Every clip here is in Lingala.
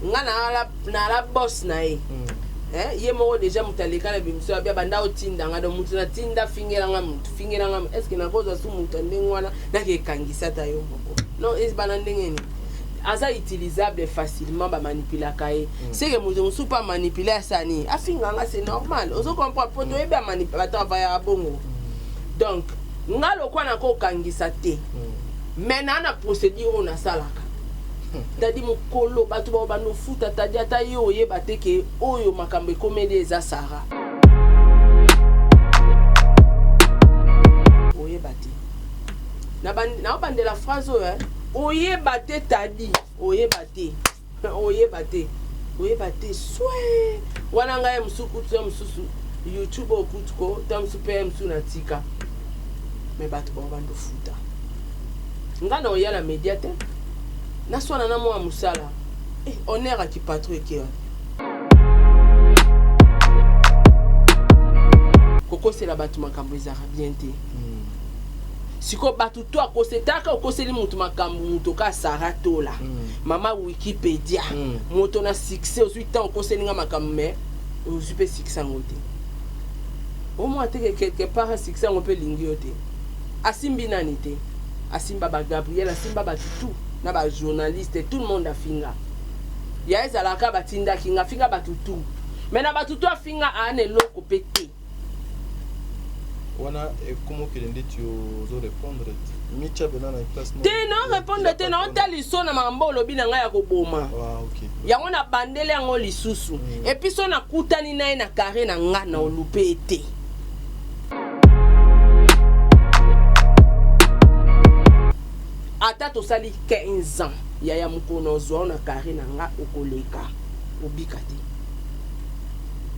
nga na la boss na ye ye moko déjà mutaleka na bimso abia banda otinda nga do mutu na tinda fingera nga est-ce que na koza su mutu ndengwana na ke kangisa ta yo moko non is banandengeni aza utilisable facilement ba manipuler kaye c'est que mutu musu pas manipuler sani afinga nga c'est normal ozo comprendre poto ebe manipuler ta va ya bongo donc nga lokwa na ko kangisa te mais na procédure on a salaka tadi mukolo batu ba bano futa tadi ata yo yeba te ke oyo makambo ekomeli eza sara oyeba te na bandela phrase oyo oyeba te tadi oyeba te swe wana nga mususu YouTube okutuko tamsu pe msu na tika me batu ba bando futa nga na oyala médiate na swana na mwa musala honneur à qui patrouille qui koko c'est la batu makambo ezara bien te siko batu to akosetaka okoseli mutu makambo mutu ka saratola mama Wikipédia moto na succès aux 8 ans okoseli nga makambo mais ozu pe succès ngote au moins te quelque part succès on peut lingiote asimbi nani te asimba ba Gabriel asimba ba tout na ba journaliste tout le monde a finga ya ezalaka batinda kinga finga batutu mais na batutu afinga ane loko pete wana comment que l'indé tu oso répondre micha benana place te non répondre te non tali sona mambo lobi na nga ya koboma OK yango na bandele yango lisusu et puis sona kutani na na carré na nga na olupete ata to sali 15 ans ya mukono zo na carré na nga okoleka obika te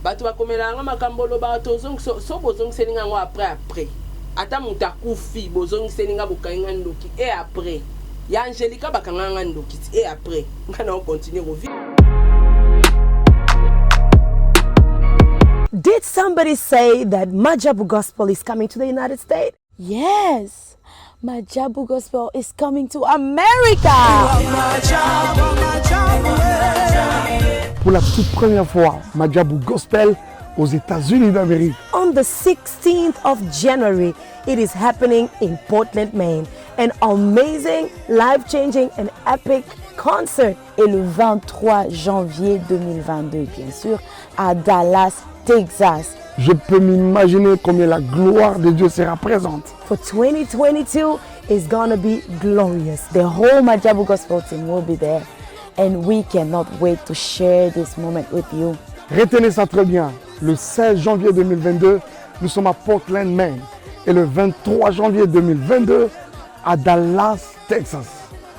batu bakomela nga makambo lo ba to zong so bozong seninga ngo après ata muta kufi bozong seninga bokainga ndoki et après ya Angelica bakanga ndoki et après ngana on continue vivre. Did somebody say that Majabu Gospel is coming to the United States? Yes. Majabu Gospel is coming to America. Pour la toute première fois, Majabu Gospel aux États-Unis d'Amérique. On the 16th of January, it is happening in Portland, Maine. An amazing, life-changing and epic concert. Et le 23 janvier 2022, bien sûr, à Dallas, Texas. Je peux m'imaginer combien la gloire de Dieu sera présente. For 2022, it's gonna be glorious. The whole Majabu Gospel team will be there. And we cannot wait to share this moment with you. Retenez ça très bien. Le 16 janvier 2022, nous sommes à Portland, Maine. Et le 23 janvier 2022, à Dallas, Texas.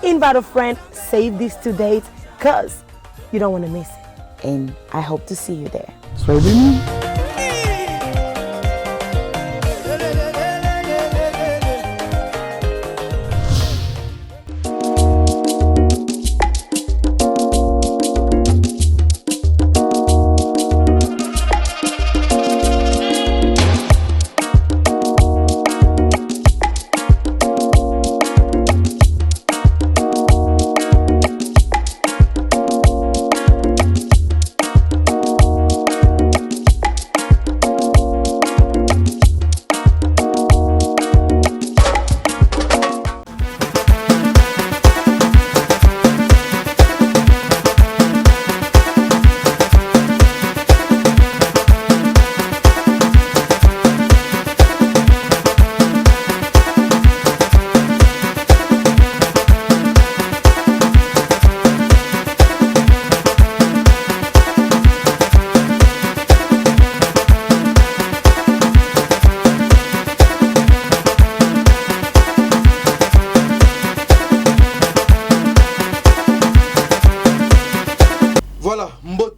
Invite a friend, save these 2 dates, because you don't want to miss it. And I hope to see you there. Soyez bénis.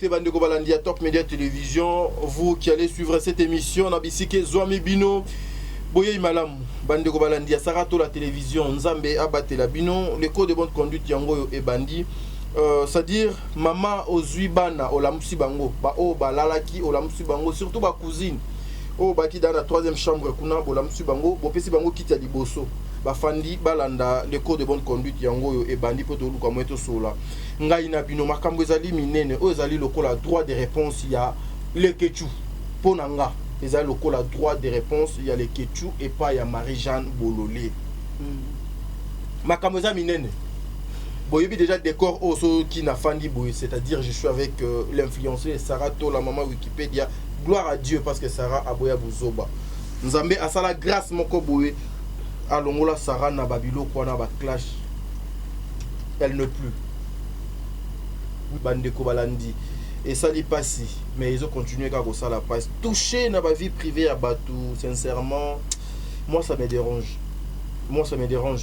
Bandeko Balandi à Top Media Télévision, vous qui allez suivre cette émission, Nabisike Zoami Bino, Boye Malam, Bandeko Balandi à Sarato la télévision, Nzambe Abate la Bino, le code de bonne conduite Yango et Bandi, c'est-à-dire Maman Ozuibana, Olamusi Bango, Ba O Balalaki, Olamusi Bango, surtout ba cousine, O Baki dans la 3e chambre, Kuna, Olamusi Bango, Bopesi Bango Kita Liboso, Ba Fandi, Balanda, le code de bonne conduite Yango et Bandi, Poto Luka Mweto Sola. ngai na bino makambo ezali minene oyo ezali lokola droit de réponse ya le kechu mpo na nga ezali lokola droit de réponse ya le kechu epai ya Marie-Jeanne Bololé makambo eza minene boyebi déjà décor oso qui na fandi boye, c'est-à-dire je suis avec l'influenceuse Sarah Tola maman Wikipédia, gloire à Dieu parce que Sarah aboya buzoba nzambe asala grâce moko boye alongola Sarah na babilo kwa na ba clash elle ne plus bandeko balandi et ça li passi mais ils ont continué à ça la passe toucher na ba vie privée à Batou sincèrement moi ça me dérange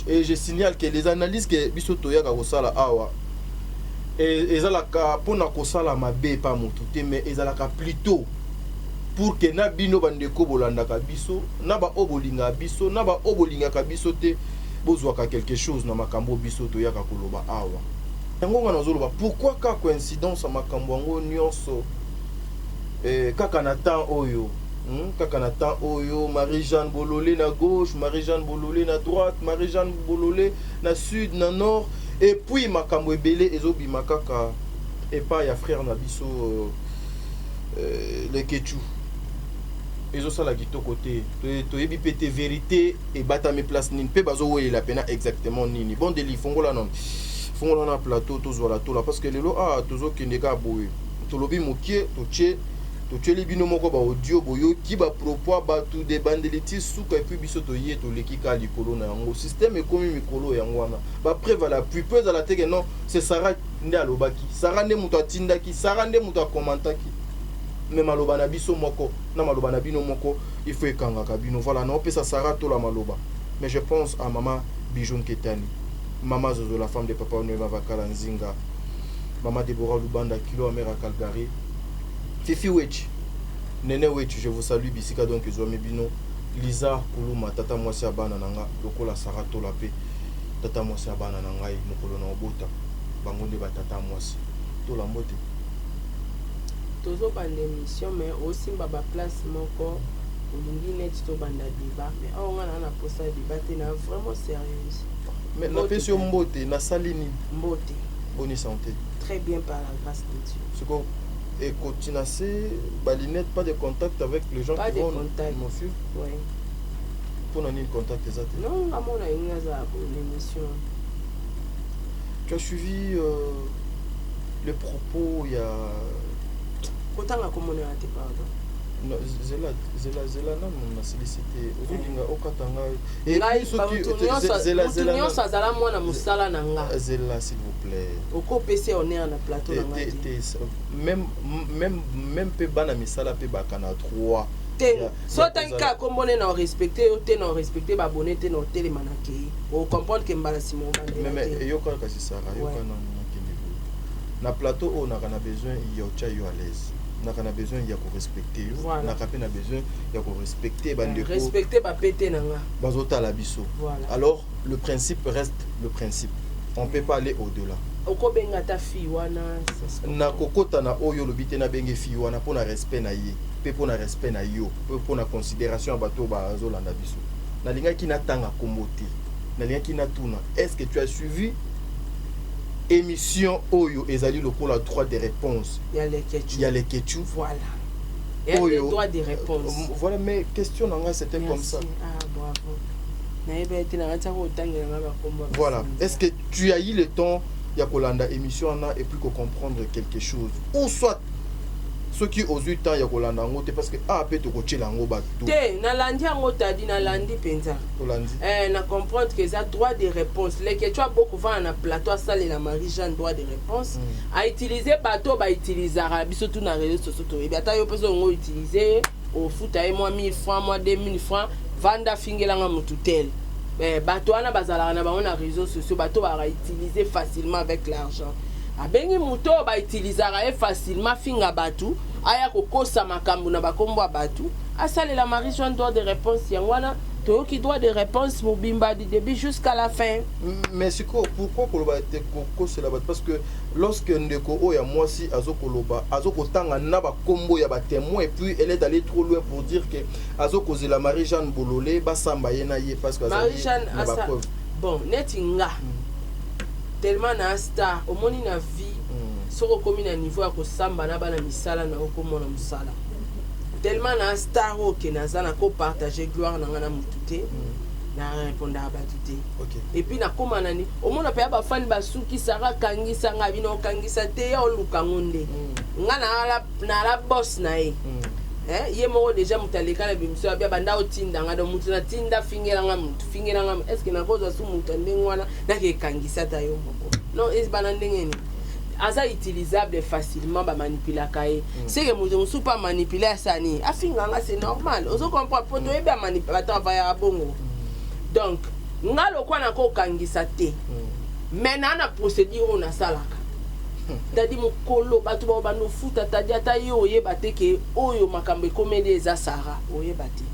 et je signale que les analyses que biso toya ka kosala awa et ezalaka pona kosala mabe pa motu te mais ezalaka plutôt pour que na bino bandeko bolandaka biso na ba obolinga biso na ba obolinga ka biso te bozwaka quelque chose na makambo biso toya ka koloba awa yango ngana zoloba pourquoi ka coïncidence à makambo yango nyonso kaka na temps oyo kaka na temps oyo Marie-Jeanne Bololé na gauche, Marie-Jeanne Bololé na droite, Marie-Jeanne Bololé na sud, na nord et puis makambo ebele ezobima kaka epa ya frère na biso le Kechu ezosala kitoko te toyebi pete vérité et batame place nini pe bazowelela pena exactement nini bon deli fongola na plateau tozwala tola parce que lelo tozokende ka boye tolobi mokie totie les bino moko ba audio boyo ki ba propos ba tout des bandelitis suka et puis biso to yé to leki ka likolo na yango système ekomi mikolo yango wana ba preuve la plus peu à la teke non c'est Sarah nde alobaki Sarah nde muto atindaki Sarah nde muto akomantaki mais maloba na biso moko na maloba na bino moko il faut ekanga ka bino voilà non pesa Sarah to la maloba mais je pense à maman Bijoun Ketani maman Zozo la femme de papa Onema Vakala Nzinga maman Deborah Lubanda kilo mère à Calgary Fifi Wechi, Nene Wechi, je vous salue, Bisika donc Zoami Bino, Lisa Kuluma, Tata Mwasi Abana Nanga, Lokola Sarato Lape, Tata Mwasi Abana Nanga, Mokolo na Obota, Bangonde ba Tata Mwasi, Tola Mbote. Tozo bande émission, mais aussi baba place moko, Olingi net to banda débat, mais on a na posa débat, c'est vraiment sérieuse. Mais la question Mbote, na salini. Mbote. Bonne santé. Très bien par la grâce de Dieu. C'est quoi? Et continuer, balinette, pas de contact avec les gens pas qui vont nous suivre. Oui. Pour nous un contact exact. Non, à mon émission. Tu as suivi les propos, il y a. Autant à comment on a été pardon. Non, Zela non, on a sollicité. Et là, Zela, s'il vous plaît. Au PC, on est en plateau. Même peu bana misala peu bakana 3. Soit un cas comme on est non respecté, ou t'es non respecté, abonné, t'es non télémanaki. On comprend que Mbala Simon. Mais yo quand kasi Sarah, yo quand na plateau on a besoin yo cha yo à l'aise. On a besoin de respecter. On a besoin de respecter. Respecter ba pété nanga. Bazota la biso. Alors le principe reste le principe. On ne peut pas aller au-delà. Oko benga ta fille wana. Na kokota na oyo lobite na benge fille wana pour na respect na ye, pe pour na respect na yo, pour na considération bato ba zolanda biso. Na linga ki na tanga komote. Na linga ki na tuna. Est-ce que tu as suivi émission Oyo ezali lokola droit de réponse. Il y a les Kechu. Voilà. Il y a les droits de réponse. Voilà, mais question nanga c'était comme ça. Ah bravo. Voilà. Est-ce que tu as eu le temps ya kolanda émission et puis comprendre quelque chose ou soit ceux qui osent eu temps ya kolanda ngote parce que peut te coacher la ngoba tout. Té na landi ngota di na landi penza. Na comprendre que ça droit de réponse les que tu as beaucoup va na plateau ça la Marie-Jeanne droit de réponse à utiliser bateau ba utilisera biso tout na réseaux sociaux et bien ta yo peut ngo utiliser au foot ay moi 1000 francs moi 2000 francs vanda fingelanga mututel. Bateau ana bazala na ba on a réseaux sociaux bateau ba utiliser facilement avec l'argent. Abengi muto ba utilisera facilement finga batu aya kokosa makambu na bakombo batu asale la Marie-Jeanne droit de réponse yangwana to qui doit de réponse mobimba du début jusqu'à la fin. Mais c'est quoi pourquoi koloba te kokosa la parce que lorsque ndeko oya moi si azokoloba azokotanga na bakombo ya ba témoin et puis elle est allée trop loin pour dire que azokoze la Marie-Jeanne Bololé ba samba yena ye parce que Marie-Jeanne asa bon netinga tellement na star omoni na vie soko komi na niveau ya kosamba na bana misala na okomona musala tellement na star oke naza na ko partager gloire na nga na mutu te na répondre à batu te et puis na koma nani omona pe ba fan basuki sara kangisa nga bino kangisa te ya oluka ngonde nga na la boss na ye ye moko déjà mutaleka na bimiso ya banda otinda nga do mutu na tinda fingera nga est-ce que na koza su mutu ndenge wana na ke kangisa ta yo moko non es bana ndenge ni aza utilisable facilement ba manipuler kaye c'est que mutu musu pas manipuler ça ni afinga nga c'est normal ozo comprendre poto e ba manipulateur va ya bongo donc nga lokwa na ko kangisa te mais na procédure on a salaka tadi mukolo batu ba bando futa tadi ata yo oyeba te ke oyo makambo ekomeli eza sara oyeba te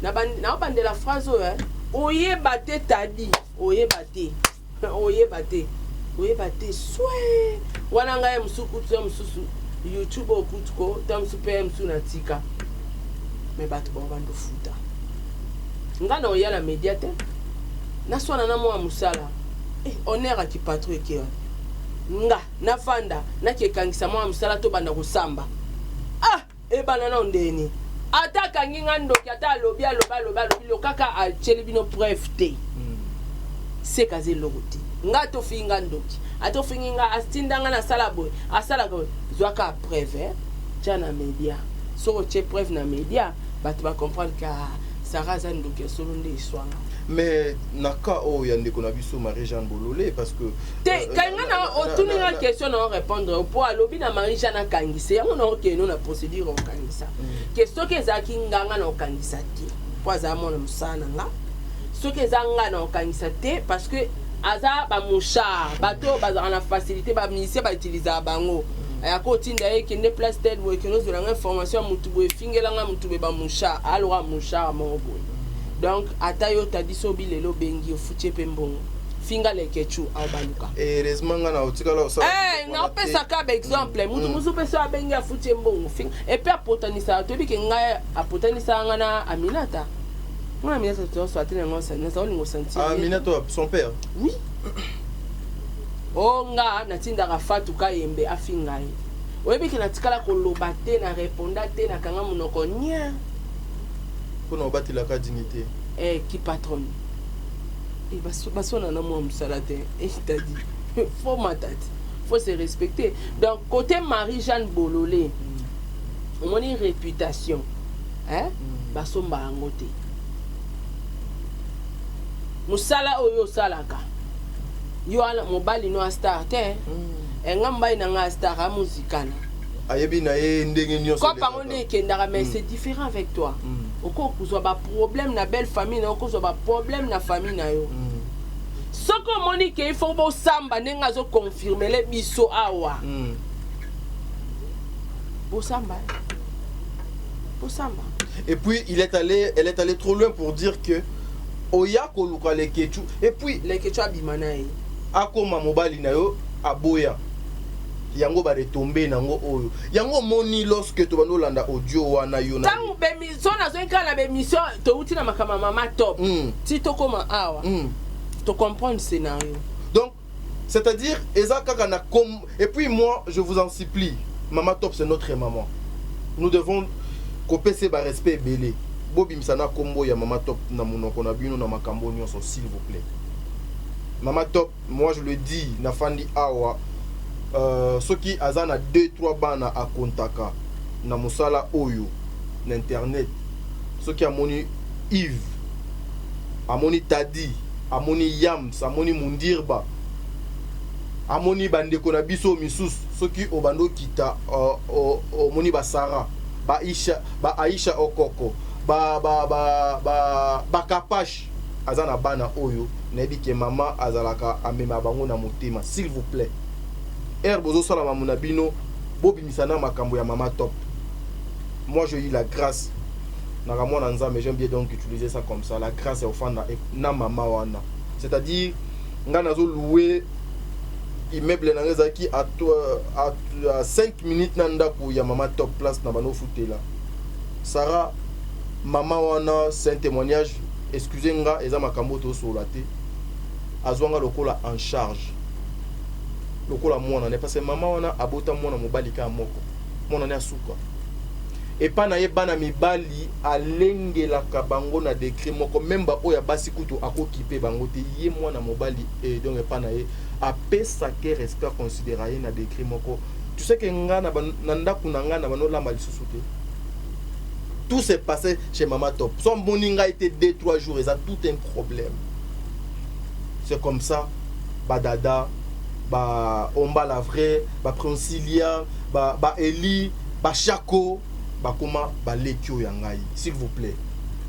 na bande la phrase oyo oyeba te tadi oyeba te swe wana nga ya musuku tu ya mususu YouTube okutuko ta musupe ya musu na tika me batu ba bando futa nga na oya la media te na swana na mo musala honneur ki patro ke nga na fanda na ke kangisa mo musala to banda kusamba bana na ndeni ataka nginga ndoki ata lobi lokaka a chelibino preuve te c'est kaze logoti nga to finga ndoki ato finga astindanga na sala boy asala ko zwaka preuve jana media so che preuve na media batu ba comprendre que Sarah Zandoke solo nde iswanga mais naka o yande ko na biso Marie-Jeanne Bololé parce que kanga na otuni na question na répondre pour alobi na Marie-Jeanne kangisa yango na okeno na procédure o kangisa question ke zaki nganga na okangisa ti pour za mona musana nga ce que zanga na okangisa te parce que aza ba mouchard bato baza na facilité ba ministère ba utiliser bango ayako tinda ekende place tel bo ekeno zo la information mutu bo fingela nga mutu be ba mouchard alors mouchard mo bo donc atayo tadiso bilelo bengi ofuche pembongo finga lekechu abaluka heureusement nga na otikala osa na opesa ka exemple mutu musu pesa bengi afuche mbongo finga et puis apotanisa to bi ke nga apotanisa nga na Aminata. Moi, Aminata, tu as été Aminata, son père. Oui. Oh, nga, natinda rafatu ka yembe afingai. Oyebi ke natikala ko lobate na réponda te na kanga munoko nya. Pour obati la dignité. Qui patronne. Basona na mo musala te. T'a dit. Faut matati. Faut se respecter. Donc côté Marie-Jeanne Bololé, on a une réputation. Basomba angote. Musala oyo salaka yo ala mobali no star te engamba ina nga star a muzikana ayebi na ye ndenge nyonso ko pangone kendara mais c'est différent avec toi oko kuzwa ba problème na belle famille na oko kuzwa ba problème na famille na yo soko monique il faut bo samba nenga zo confirmer le biso awa bo samba et puis elle est allée trop loin pour dire que oya ko luka le kechu et puis le kechu abimanae akoma mobali na yo aboya yango ba retomber nango oyo yango moni lorsque to bano landa audio wana yo na tangu be mission na zo nkala be mission to uti na makama mama top ti to koma awa to comprendre scénario donc c'est-à-dire ezaka kana comme et puis moi je vous en supplie Mama Top c'est notre maman nous devons kopese ba respect belé Bobi Msana Kombo ya Mama Top na monoko na bino na makambo nyonso s'il vous plaît. Mama Top, moi je le dis na fandi awa soki azana 2-3 bana a kontaka na musala oyo na internet soki amoni Yves amoni Tadi amoni Yams amoni Mundirba amoni bandeko na biso misus soki obando kita omoni ba Sarah ba Aisha Okoko ba kapash azana bana oyo nebi ke mama azalaka amema bango na motema s'il vous plaît bozo sala mamuna bino bobi misana makambo ya Mama Top. Moi je eu la grâce na ramona nzambe, j'aime bien donc utiliser ça comme ça, la grâce est au fond na mama wana, c'est-à-dire nga nazo louer immeuble na ngezaki à 5 minutes na ndako ya Mama Top place na bano futela Sarah mama wana. C'est un témoignage, excusez-moi, eza makambo to solate azwanga lokola en charge lokola mwana ne parce que maman wana abota mwana mobali ka moko mwana ne asuka et pas na ye bana mibali alengelaka bango na décret moko même ba oya basi kutu akokipe bango te ye mwana mobali et donc et pas na ye apesa ke respect considéré na décret moko. Tu sais que ngana nanda kunanga na bano lamba lisusu te. Tout s'est passé chez Mama Top. Son moninga était 2-3 jours et ça tout un problème. C'est comme ça Dada, Omba la vraie, Princilia, Eli, Chako, Koma, Lekio Yangai. S'il vous plaît.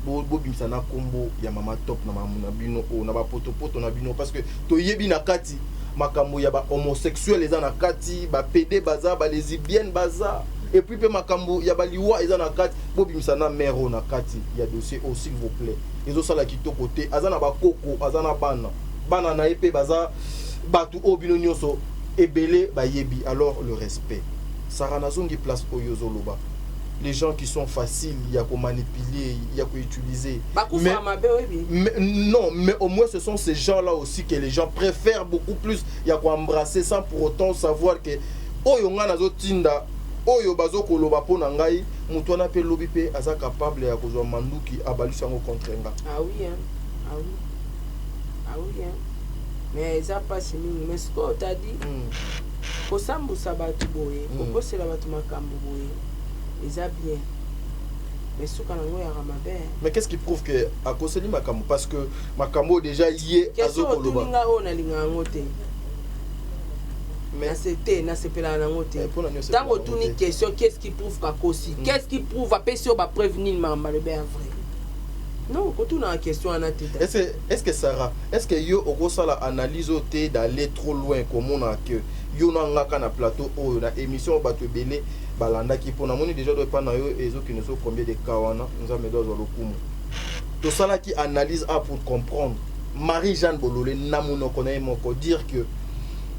Bimsana combo ya Mama Top na Mamuna Bino o na ba poto na bino parce que to yebi na kati makambo ya ba homosexuel eza na kati ba PD baza ba lesbienne baza et puis pe makambo ya ba liwa eza na kati bobimsana mero na kati ya dossier oh s'il vous plaît ezo sala kitoko te azana ba koko azana bana na epé baza batu obino nyonso ebele ba yebi alors le respect Sarah nazongi place oyozo loba. Les gens qui sont faciles, il y a qu'à manipuler, il y a qu'à utiliser. Non, mais au moins ce sont ces gens-là aussi que les gens préfèrent beaucoup plus. Il y a qu'à embrasser sans pour autant savoir que Oyo Nganazo Tinda, Oyo Bazo Koloba Ponangai, Moutouana Pe Lobipe, Aza capable à cause de Mandouki, Abalusango contre Nga. Ah oui, hein. Ah oui. Ah oui, hein. Mais ça passe, mais ce que tu as dit, pour Sambu Sabatu Boé, pour c'est la Batumakambu Boé. Ils ont bien. Mais ce qu'on a mais qu'est-ce qui prouve que à cause de Makambo parce que Makambo déjà y est à Zokoloba. Mais c'était na sepela na ngote. Tango tuni question qu'est-ce qui prouve qu'à cause qu'est-ce qui prouve à pesio ba prévenir mama le bien vrai. Non, quand on a une question en tête. Est-ce que Sarah, est-ce que yo okosa la analyse oté d'aller trop loin comme on a que yo na ngaka na plateau o na émission bato belé balanda qui pour na moni déjà doit pas na yo ezo qui ne sont combien de kawana nous a medo zo lokumu. To sala qui analyse a pour comprendre Marie-Jeanne Bololé na mono connaît moko dire que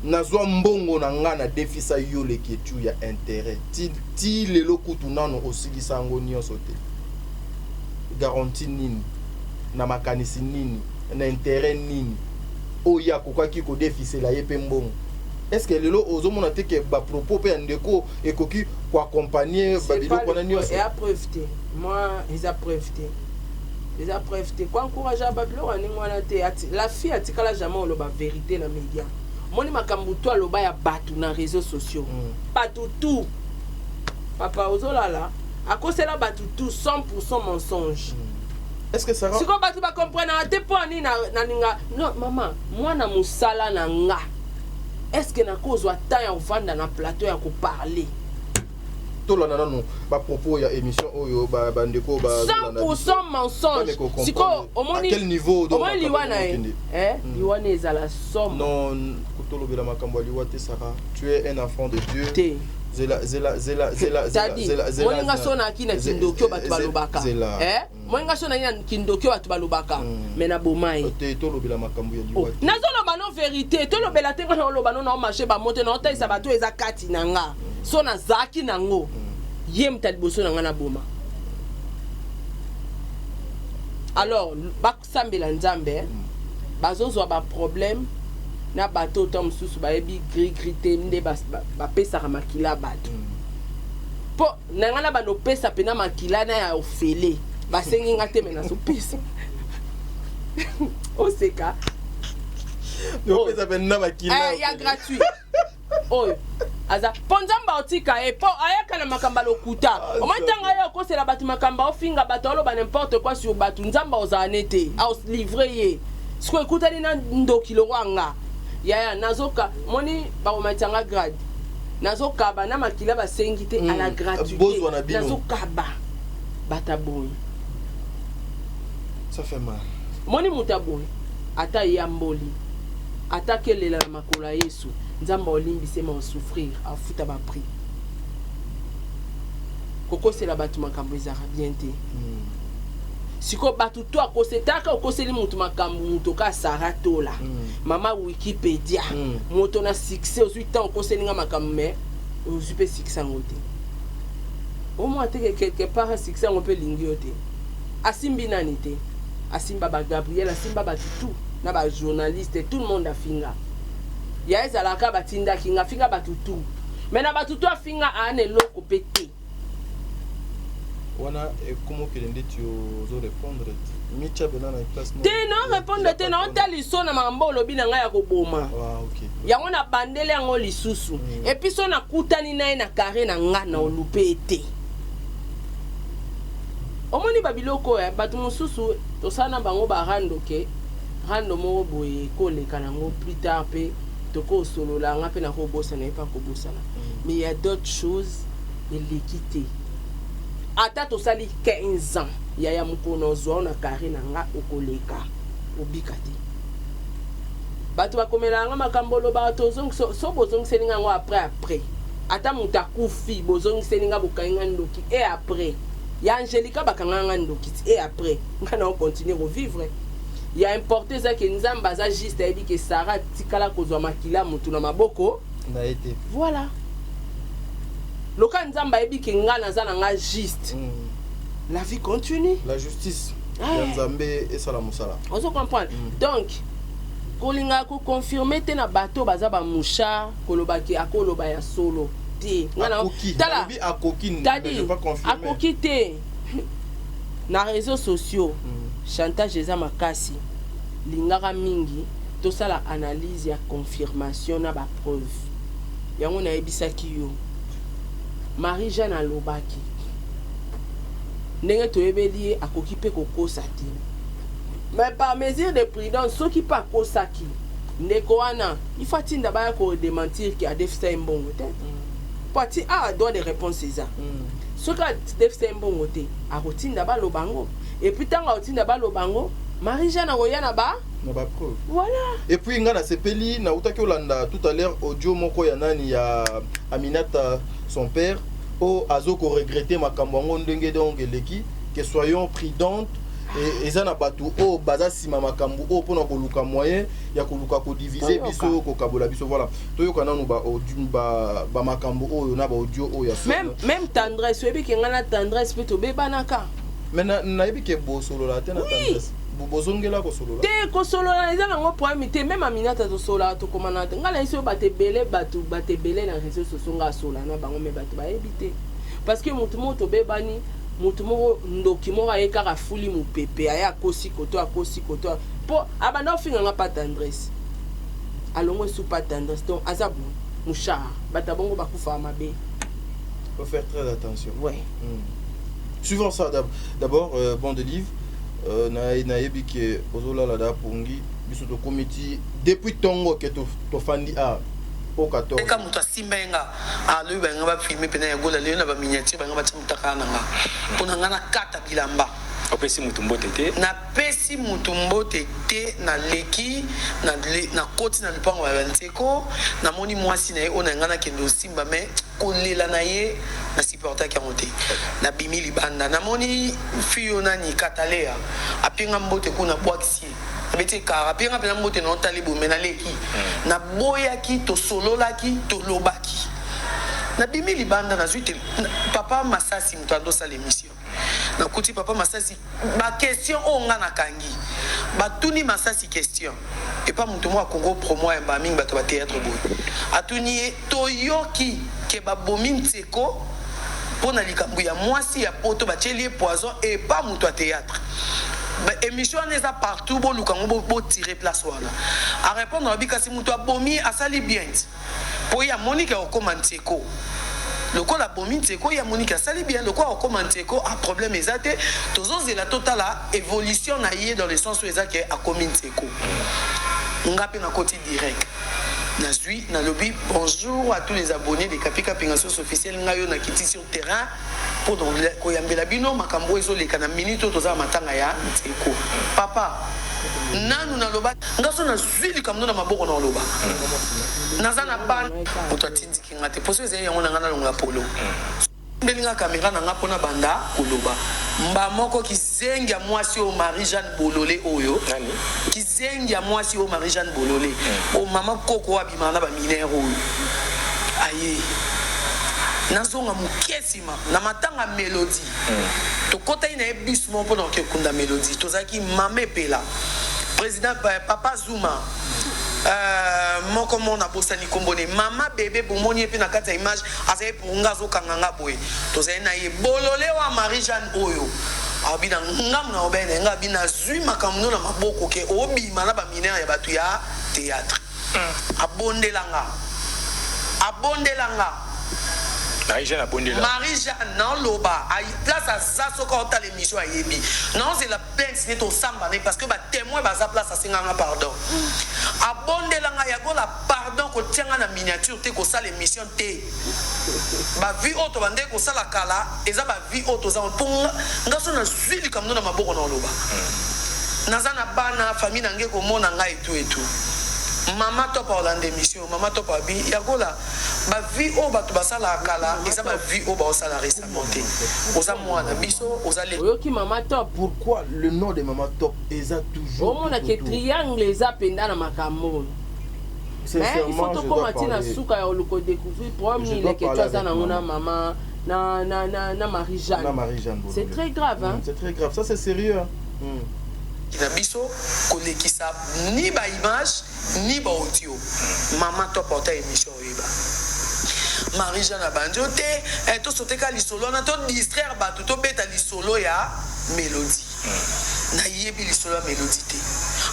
nazwa mbongo na nga na defisa yo le ketu ya intérêt. Ti le lokutu nano osilisa ngo nyonso te. Garantie nini na makanisi nini na intérêt nini oya kokwa ki ko déficit la yepe mbongo est-ce que lelo ozomona te ke ba propos pe ndeko ekoki ko accompagner ba biloko na nyonso et à preuve te moi ils a preuve te quoi encourager ba biloko ni ngwana te la fille atikala jamais lo ba vérité na média moni makambu to lo ba ya batu na réseaux sociaux batu tout papa ozolala à cause de la batu tout 100% mensonge. Est-ce que ça rend... Si vous ne comprenez pas, non, maman, moi, na musala na nga. Est-ce que na cause wa temps ya vendre na plateau ya ko parler? Tout là non, ba propos ya émission oyo ba ndeko ba 100% mensonge. Si au moins à quel niveau au moins liwana liwana ezala somme. Non, kutolo bela makambo liwate Sarah, tu es un enfant de Dieu. Zela moninga sona kina kindokyo batu balobaka moninga sona kina kindokyo batu balobaka mena bomai to lobela makambo ya liwati nazo loba no vérité to lobela tenga na loba no na marché ba monter na taisa batu eza kati nanga sona zaki nango yem taliboso nanga na boma alors bakusambela nzambe bazozwa ba problème na bato tom susu ba ebi grité nde ba pesa makila bato po nanga na bano pesa pena makila na ya ofele ba sengi ngate mena so pesa o seka no pesa pena makila ya gratuit oyo aza ponzamba otika po ayaka na makamba lokuta o mantanga yo ko sela bato makamba ofinga bato oloba n'importe quoi sur bato nzamba ozanete au livrer ye siko ekutani na ndokilo wanga yaya nazoka moni ba omatanga grade nazoka ba na makila ba sengite à la gratuité nazoka ba bataboy ça fait mal moni mutaboy ata yamboli ata kelela makola Yesu nzamba olimbise ma souffrir afuta ba prix koko c'est la batu makambo ezara bien te siko batu to akosetaka okoseli mutu makambo mutu ka saratola mama Wikipédia moto na succès aux 8 ans okoseli nga makambo mais ozu pe succès ngote au moins te quelque part succès on peut lingiote asimbi nani te asimba ba Gabriel asimba ba tout na ba journaliste tout le monde a finga ya ezalaka batinda kinga finga batutu mais na batutu afinga ane loko pété wana comment que l'indé tu oses répondre micha benana place te non répondre te non tali sona mambo lobi na nga ya koboma OK yango na bandele yango lisusu et puis sona kutani na na carré na nga na olupete omoni babiloko ya batu mususu tosana bango barando ke rando mo boye koleka nango plus tard pe toko solola nga pe na ko bossa na pas ko bossa mais il y a d'autres choses et l'équité ata tosali 15 ans ya mukono zo na carré na nga okoleka obikati batu bakomela nga makambo lo ba tozong so bozong selinga ngo après ata mutakufi bozong selinga bokainga ndoki et après ya Angelica bakanga ndoki et après ngana on continue à vivre ya importé ça que nzamba za juste ebi que Sarah tikala kozwa makila mutu na maboko na été voilà loka nzamba ebi que ngana za na nga juste la vie continue la justice ya nzambe et sala musala on se comprend donc kolinga ko confirmer te na bato baza ba musha kolobaki akoloba ya solo te ngana tala je pas confirmer akoki te na réseaux sociaux chantage eza makasi lingaka mingi tosala analyse ya confirmation na ba preuve yango na ebisaki yo Marie-Jeanne alobaki ndenge toyebeli akoki pe kokosa te mais par mesure de prudence soki pa kosaki ndeko wana il faut tinda ba ko démentir ki a defisa mbongo te pati a droit de réponse eza soki a defisa mbongo te akotinda ba lobango et puis tanga otinda ba lobango Marie-Jeanne akoyana ba preuve voilà et puis ngana sepeli na utaki olanda tout à l'heure audio moko ya nani ya Aminata son père o azoko regretter makambo ngo ndenge donc eleki que soyons prudentes et ezana batu o baza sima makambo o pona ko luka moyen ya ko luka ko diviser biso ko kabola biso voilà toyoka nanu ba makambo o na ba audio o ya même tendresse webi ke ngana tendresse pe to bebanaka mais na yebi ke bo solo la te na tendresse bozongela ko solo la te ko solo la ezana ngo problème te même Aminata to solo to komana te ngala iso batebele na réseaux sociaux nga solo na bango me batu ba ebité parce que mutu moto bebani mutu mo ndoki mo ka yeka fuli mu pepe aya akosi koto po abanda ofinga nga pas tendresse alongo sous pas tendresse donc azabu mushara batabongo bakufa mabe faut faire très attention ouais suivant ça d'abord bon de livre na yebi ke ozola la da pungi biso to committee depuis tongo ke to fandi a au 14 ka mutu asimbenga alo benga ba filmer pena ya gola le na ba miniature benga ba tsamutaka nanga pona ngana kata bilamba opesi mutu mbote te na pesi mutu mbote te na leki na koti na lupango ya Nteko na moni mwasi na ye ona ngana kendo simba me kolela na ye na supporter ki monte na bimi libanda na moni fiyo nani katalea apinga mbote kuna bwakisi bete kara apinga pena mbote na talibo mena leki na boyaki to sololaki to lobaki na bimi libanda na zuite papa Masasi mutu adosa l'émission na kuti papa Masasi ba question onga na kangi batuni Masasi question et pas mutu mo a Congo promo ya mbaming bato ba théâtre boy atuni toyoki ke babomi Nteko pona likambu ya mwasi ya poto bachelie poison et pas mutu a théâtre émission neza partout bo lukango bo tirer place wala a répondre na bikasi mutu abomi asali bien po ya Monique au Nteko le quoi la bomi Nteko ya Monique asali bien le quoi au Nteko a problème ezate tozoze la totale évolution na yé dans le sens où ezake a komi Nteko ngape na côté direct Nazui na lobby bonjour à tous les abonnés des Kapika Pingasos officiels ngayo na kiti sur terrain pour donc koyambela bino makambo ezo leka na minute toza matanga ya Nteko papa nanu na loba ngaso na zwili kamno na maboko na loba nazana ban otatindi kingate poso ezali yango na ngana longa polo ndelinga kamera na nga pona banda koloba mba moko kizengia mwasi o Marie-Jeanne Bololé oyo kizengia mwasi o Marie-Jeanne Bololé o mama koko abima na ba minere oyo aye nazonga mukesima na matanga mélodie to kota ina ebismo pona ke kunda mélodie tozaki mame pela président papa Zuma moko mona bosani kombone mama bébé bomoni pe na kati ya image azaye pour ngazo kanganga boye tozali na ye bolole wa Marie-Jeanne oyo abina ngam na obene nga bina zui makamno na maboko ke obima na ba mineur ya batu ya théâtre abondelanga Marie-Jeanne non loba a place à ça ce qu'on t'a l'émission à yebi non c'est la peine c'est ton samba parce que ba témoin ba za place à singanga pardon abondelanga ya go la pardon ko tianga na miniature te ko ça l'émission te ba vie auto bande ko ça la kala eza ba vie auto za ponga ngaso na zwili comme na maboko na loba nazana bana famille nange ko mona nga et tout Maman top à Hollande émission, maman top à bi, yagola, ma vie au bateau basala kala, et ça ma vie au basala récemment. Aux amours na biso, aux allées. Oyoki maman top. Pourquoi le nom de maman top est toujours? Oh mon a que triangle les apenda na makambo. Mais il faut que Matina souka ya oluko découvrir pour amener les quelque chose na mona maman na Marie-Jeanne. C'est très grave hein. C'est très grave, ça c'est sérieux. Na biso kolekisa ni ba image ni ba audio maman top porta émission oyiba Marie-Jeanne Abandiote et to soteka lisolo na to distraire ba to beta lisolo ya mélodie na yebi lisolo ya mélodie te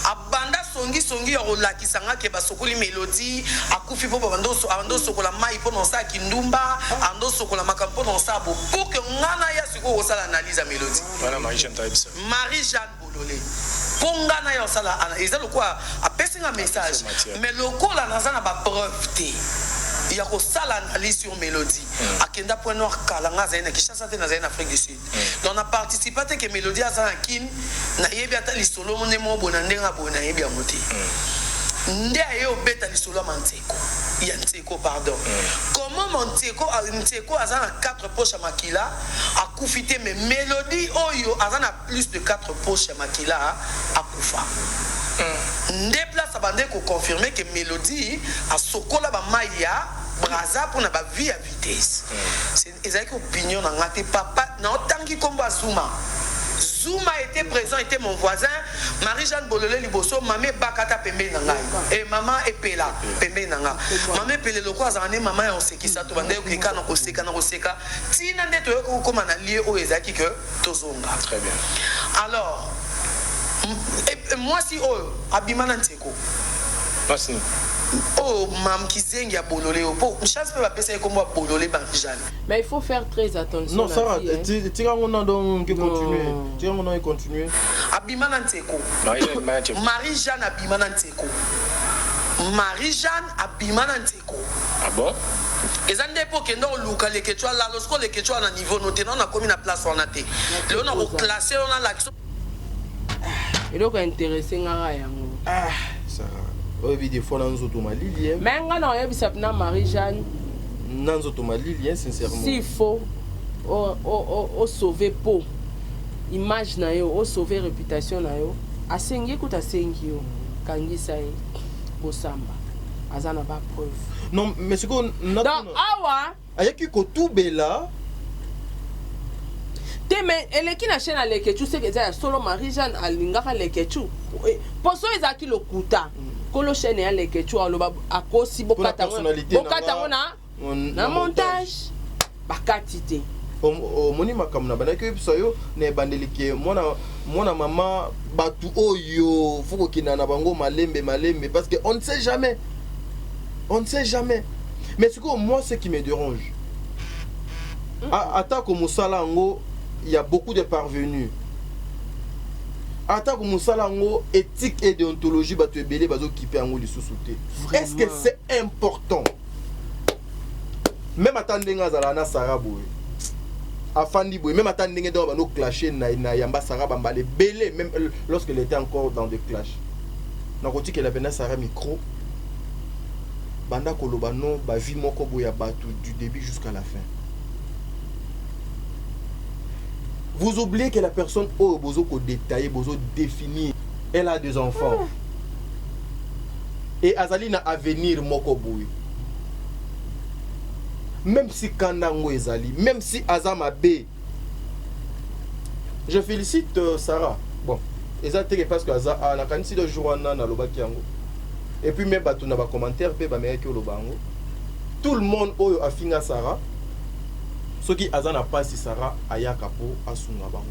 abanda songi ya olakisa nga ke ba sokoli mélodie akufi po bando sokola mai po non sa kindumba ando sokola makampo non sa bo pour que ngana ya siko osala analyse ya mélodie voilà Marie-Jeanne Bololé ponga na yo sala ana ezalo quoi apesi un message mais lokola nazana ba preuve te ya ko sala analyse sur mélodie akenda point noir kalanga zaina kishasa te na zaina Afrique du Sud donc on a participé à que mélodie azana kin na yebi ata lisolo mone mo bona ndenga bona yebi amote nde ayo beta lisolo manteko ya nteko pardon comment monteko azana 4 poches à makila akufite mais mélodie oyo azana plus de 4 poches à makila akufa nde place abande ko confirmer que mélodie a sokola ba maya braza pour na ba vie à vitesse c'est exact opinion na ngate papa na otangi kombo Zuma était présent, était mon voisin. Marie-Jeanne Bololé Liboso, mamé bakata pembe nanga. Et maman epela pembe nanga. Mamé pele loko azane maman on sait qui ça to bande ko kana ko seka. Tina ndeto ko koma na lié o ezaki que tozonga. Très bien. Alors moi si abimana nteko. Passe-nous. Oh, mam Kizengi a bololé au pot. Chance peut passer comme moi bololé Jeanne. Mais il faut faire très attention. Non, Sarah, tu as mon donc continuer. Tu as mon nom et continuer. Abimana Nteko. Marie-Jeanne Abimana Nteko. Marie-Jeanne Abimana Nteko. Ah bon? Et ça n'est pas que nous luka les quechua là lorsque les quechua à niveau noté on a commis la place on a té. Là on a classé on a l'action. Et donc intéressé ngara yango. Ah, Sarah. Oui, des fois, nous sommes à Lille. Mais on a eu Marie-Jeanne. Nous sommes à Lille, sincèrement. S'il faut, sauver peau, image, sauver réputation, à sengi ou à sengi, kangi sai, bosamba, azana ba preuve. Non, mais c'est qu'on a. Donc, awa. Ayaki kotoube là. Mais elle qui n'a chaîne à l'équetu, c'est que c'est solo Marie-Jeanne à l'ingara l'équetu. Pour ça, ils ont qui le kuta. Kolo chaîne à l'équetu, à cause si bokata na montage. Bakatite. Moni makamna banaki bisayo ne bandelike mona mama batu oyo fuko kinana bango malembe parce que on ne sait jamais. On ne sait jamais. Mais c'est quoi moi ce qui me dérange. Ata ko musala ngo il y a beaucoup de parvenus. Attaque Moussalango, éthique et déontologie, bah tu es belé, bah qui peut en sous-souter. Est-ce que c'est important? Même attendre Ngazalana Saraboué. Afandi Boué, même attendre dans nos clasher na Yamba Sarabamba, les belé, même lorsqu'elle était encore dans des clashs. Dans le qu'elle avait un Sarah micro. Banda Kolobano, bah vie moko boya batu du début jusqu'à la fin. Vous oubliez que la personne au bozo ko détailler, bozo définir, elle a des enfants. Et Azali na avenir moko boui. Même si Kandango Ezali, même si Azama B. Je félicite Sarah. Bon, Exactement parce que aza na kanisi le jour wana na lobaki yango. Et puis même bato na ba commentaire pe ba meke o lobango. Tout le monde oyo afinga Sarah. Ce qui aza na pas si Sarah ayaka po asunga bango.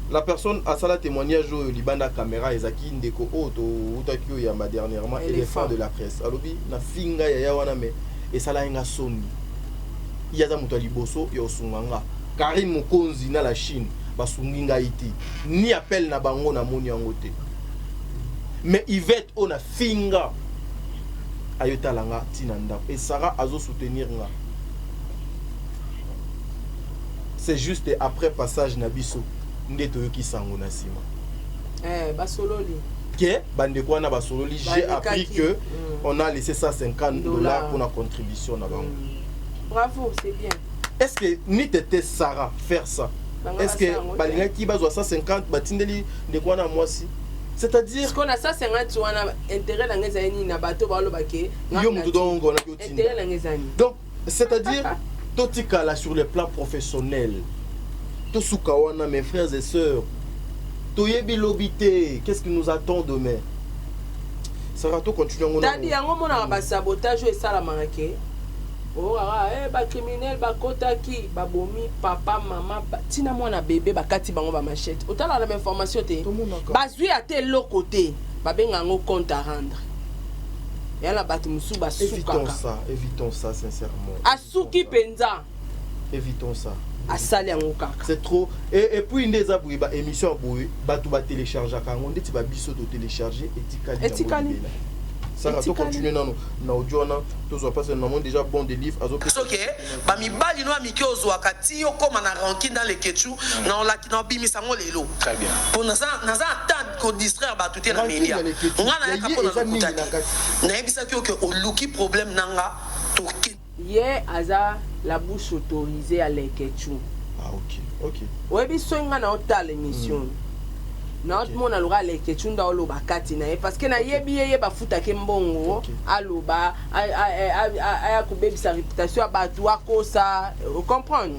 La personne a ça la témoignage au Libanda caméra ezaki ndeko oto utakio yamba dernièrement éléphant de la presse. Alobi na finga ya wana me et ça la inga soni. Yaza muto liboso yo sunganga. Karine Mokonzi na la Chine basunginga iti. Ni appel na bango na moni yango te. Mais Yvette on a finga ayota langa tinanda et Sarah azo soutenir nga. C'est juste après passage na biso. Ndetoyoki sango na sima. Basololi. Que bandeko wana basololi, j'ai appris que on a laissé ça $50 pour la contribution na bango. Bravo, c'est bien. Est-ce que ni t'étais Sarah faire ça? Est-ce que balinga qui bazo 150 batindeli ndeko wana moi si? C'est-à-dire parce qu'on a ça 50 wana intérêt na ngezani na bato ba lobake. Yo mutu donc on a ki otinda. Intérêt na ngezani. Donc c'est-à-dire totika là sur le plan professionnel. Tosukawana, mes frères et sœurs, Toyebi Lobité, qu'est-ce qui nous attend demain? Sarah, to continue à mon t'as dit, on a un sabotage et ça la marqué. Oh, ba criminel, ba kotaki, ba bomi, papa, maman, tina moi na bébé, ba kati bango ba machette. Autant la même information te. Ba zui à tel l'autre côté, ba bengango compte à rendre. Et la batu musu ba souka. Évitons ça sincèrement. Asuki penza. Évitons ça. C'est trop. Et puis une des abouis ba émission abouis ba tout ba télécharger quand on dit tu vas biso de télécharger et tikali. Ça va tout continuer dans na audio na tous on passe normalement déjà bon des livres azo que OK ba mi bali no amiki ozwa kati yo comme na ranking dans les ketchu na la na bimisa ngo lelo. Très bien. Pour na attendre ko distraire ba tout na média. Ngana ya kapona na ebisa ki que o luki problème nanga to Hier, Aza, la bouche autorisée à l'Eketchou. Ah, ok. Oui, mais si on a une émission, notre monde a l'aura l'Eketchou dans le bakati parce que na yebi ba futa kembongo, aloba, a coupé sa réputation à battua kosa, vous comprenez?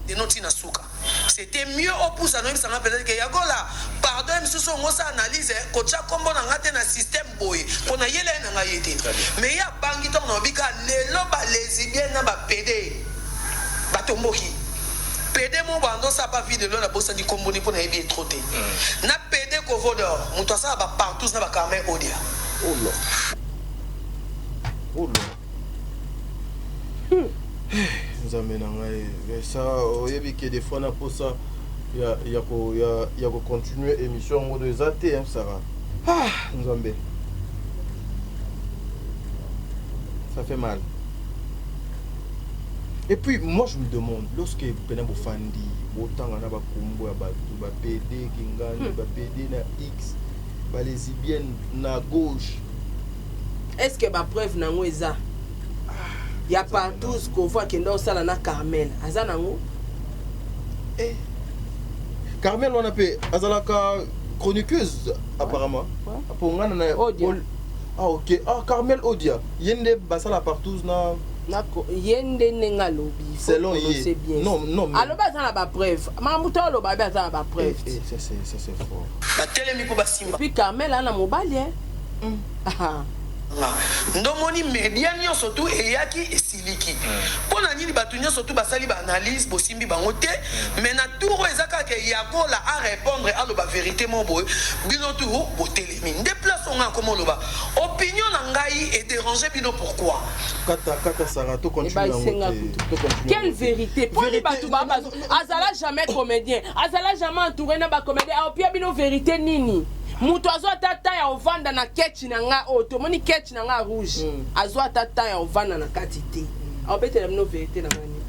De notre inasuka. C'était mieux au pouce à nous, ça peut-être que Yagola, pardon, monsieur, on s'est analysé, quand tu as comme on a un système boy, pour na yele na yete. Mais il y a bangi ton obika, les loba lesbiennes na ba pédé, batomboki. Pédé mon bando ça pas vie de l'eau la bosse du comboni pour na yebi troté. Na pédé ko vodor, mon toi ça va partout na ba kamé odia. Oh là. Nous amenons ça, il y a des fois pour ça, il y a continuer l'émission en mode zaté, Sarah. Ah, nous avons ça fait mal. Et puis moi je me demande, lorsque vous prenez vos fandi, autant on a ba combo ba PD kingani, ba PD na X, ba lesbiennes na gauche. Est-ce que ma preuve na ngweza? Il y a partout ce qu'on voit qui est dans ça na Carmel. Azanango. Carmel on appelle Azalaka chroniqueuse apparemment. Pour Odia. Ah ok. Ah Carmel Odia. Yende basala partout na Yende nenga lobi. Selon c'est bien. Non. Alors ba za na ba preuve. Mamuto lo ba za na ba preuve. Ça c'est fort. Ba telemi ko basimba. Puis Carmel ana mobali hein. Ndomoni média nyonso tu eyaki esiliki pona nini bato nyonso tu basali ba analyse bosimbi bango te mais na tour ezaka ke Yagola a répondre à la vérité mon boy bino tu botelemi déplaçons comment loba opinion na ngai est dérangé bino pourquoi kata Sarah to continue. Quelle vérité pour les bato baba azala jamais comédien azala jamais entouré na ba comédien a opia bino vérité nini. Mutu azwa tata ya ovanda na ketchi na nga auto moni ketchi na nga rouge azwa tata ya ovanda na katité abetela no vérité na ngani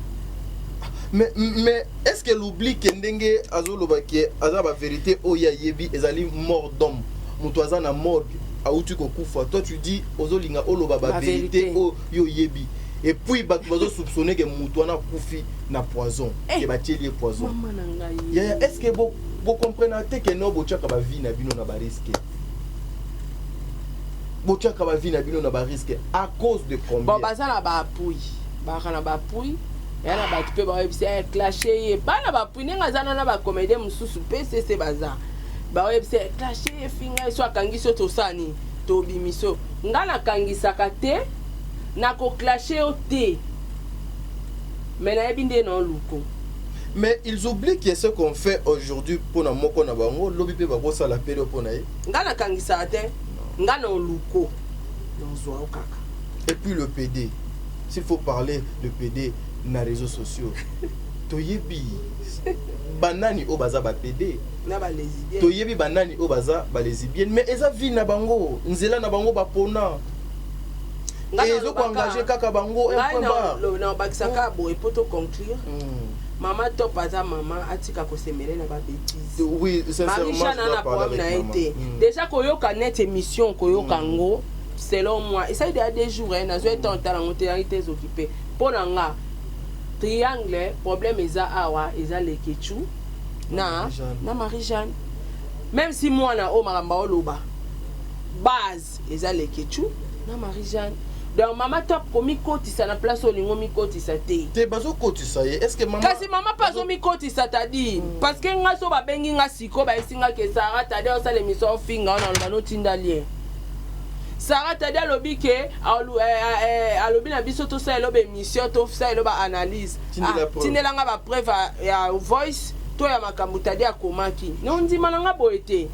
mais est-ce qu'elle oublie que ndenge azoloba ki azaba vérité oya yebi ezali mort d'homme mutu azwa na morgue auti ko kufa toi tu dis ozolinga oloba ba vérité o yo yebi et puis bato bazo soupçonner que mutu ana kufi na poison que batieli poison est-ce que vous comprenez que non bochaka ba vie na bino na ba risque bon bazala ba appui ba kana ba appui ya na bato mpe baoyebisa clashe ye bana bapwine nga aza na bacomédie mosusu mpe sese baza baoyebisa clashe ye finga so akangisi yo tosani tobimiso nga nakangisaka te nakoclashe yo te mais nayebi nde na oluko. Mais ils oublient que ce qu'on fait aujourd'hui pour na moko na bango lobi pe bakosa la période pour na ye. Nga nakangisaka te nga na oluko nozwa o kaka. Et puis le PD, s'il faut parler de PD na réseaux sociaux, toyebi banani o baza ba PD na ba lesbienne. Toyebi banani o baza ba lesbienne mais eza vie na bango, nzela na bango ba pona. Ezo ko engager kaka bango un point barre. Na bakisaka boye poto conclure. Maman top aza maman atika ko semele na ba bêtise. Oui, sincèrement Marie-Jeanne je dois parler avec maman. Déjà koyoka net émission koyoka ngo selon moi et ça il y a des jours hein nazo être en talent on était occupé pour nga triangle problème eza awa eza lekechu na Marie-Jeanne même si moi na o maramba oloba base eza lekechu na Marie-Jeanne donc maman top komi kotisa na place olingo mi kotisa te bazo kotisa ye est-ce que maman kasi maman pas zo mi kotisa tadi parce que nga so ba bengi nga siko ba isinga ke Sarah tadi on sa l'émission finga on a no tinda lien Sarah tadi alobi ke alobi na biso to sa elobe émission to sa eloba analyse tindela nga ba preuve ya voice to ya makambo tadi akomaki non ndima nga boete.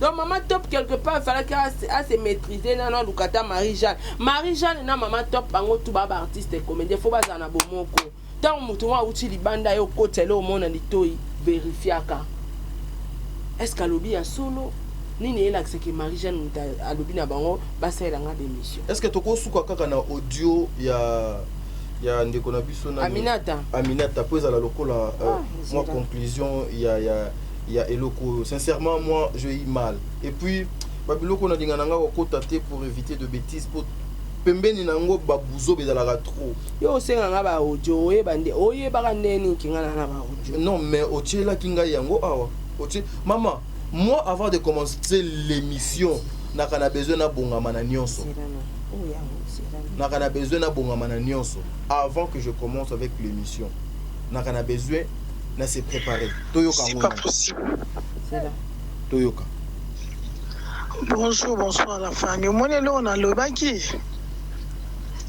Donc maman top quelque part il fallait qu'elle se maîtriser na lukata Marie-Jeanne na maman top bango tout baba artiste comédien faut baza na bomoko tant mutu wa uti libanda yo kotele au monde litoi vérifiaka est-ce qu'alobi ya solo nini ela que Marie-Jeanne alobi na bango basela nga d'émission est-ce que toko suka kaka na audio ya ndeko na biso na Aminata poza la lokola moi conclusion il y a eloko sincèrement moi je y mal et puis babiloko na dinga nanga kokota te pour éviter de bêtises pour pembeni nango babuzo bezalaka trop yo senga nga ba audio oye baka ndeni kinga na ba audio non mais otiela kinga yango awa otie maman moi avant de commencer l'émission nakana besoin na bongama na nyonso nakana besoin na bongama na nyonso avant que je commence avec l'émission nakana besoin na se préparer toyoka c'est pas possible toyoka bonjour à la famille moni lo na lobaki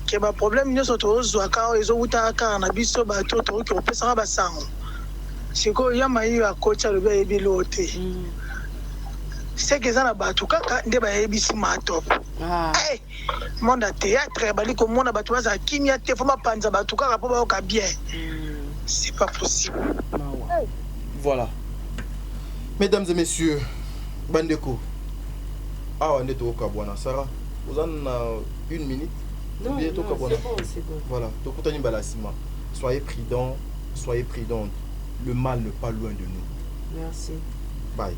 ke ba problème nyoso to zwaka ezo utaka na biso ba to ko pesa ba sango siko yama yi akocha lo be bilote c'est que ça na ba to kaka nde ba ebisi matop eh monde théâtre bali ko mona ba to za kimia te foma panza ba to kaka po ba ka bien. C'est pas possible. Voilà. Mesdames et messieurs, Bandeko. Ah, on est au Kabouana. Sarah, vous en avez une minute? Non, c'est bon. Voilà. Soyez prudents, soyez prudentes. Le mal n'est pas loin de nous. Merci. Bye.